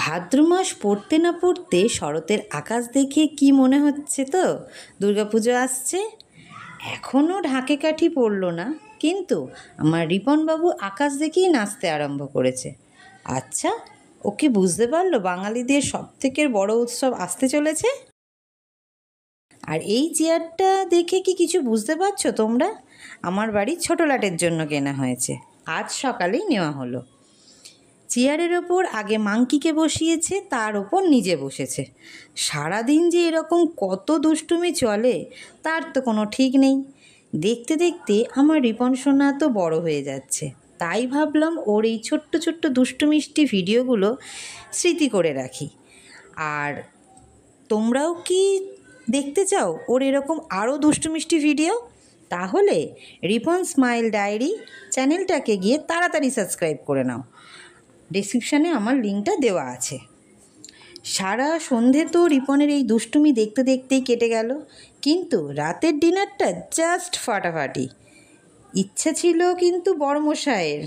ভাদ্র মাস পড়তে না পড়তে শরতের আকাশ দেখে কি মনে হচ্ছে তো দুর্গাপুজো আসছে। এখনও ঢাকে কাঠি পড়ল না, কিন্তু আমার রিপনবাবু আকাশ দেখেই নাচতে আরম্ভ করেছে। আচ্ছা, ও কি বুঝতে পারলো বাঙালিদের সবথেকে বড় উৎসব আসতে চলেছে? আর এই চেয়ারটা দেখে কি কিছু বুঝতে পারছো তোমরা? আমার বাড়ির ছোটো লাটের জন্য কেনা হয়েছে, আজ সকালেই নেওয়া হলো। চেয়ারের ওপর আগে মাংকিকে বসিয়েছে, তার ওপর নিজে বসেছে। সারাদিন যে এরকম কত দুষ্টুমি চলে তার তো কোনো ঠিক নেই। দেখতে দেখতে আমার রিপন সোনা তো বড় হয়ে যাচ্ছে, তাই ভাবলাম ওর এই ছোট্ট ছোট্ট দুষ্টু মিষ্টি ভিডিওগুলো স্মৃতি করে রাখি। আর তোমরাও কি দেখতে চাও ওর এরকম আরও দুষ্টু মিষ্টি ভিডিও? তাহলে রিপন স্মাইল ডায়েরি চ্যানেলটাকে গিয়ে তাড়াতাড়ি সাবস্ক্রাইব করে নাও। ডেসক্রিপশানে আমার লিঙ্কটা দেওয়া আছে। সারা সন্ধে তো রিপনের এই দুষ্টুমি দেখতে দেখতেই কেটে গেল, কিন্তু রাতের ডিনারটা জাস্ট ফাটাফাটি। ইচ্ছে ছিল কিন্তু বড়মশাইয়ের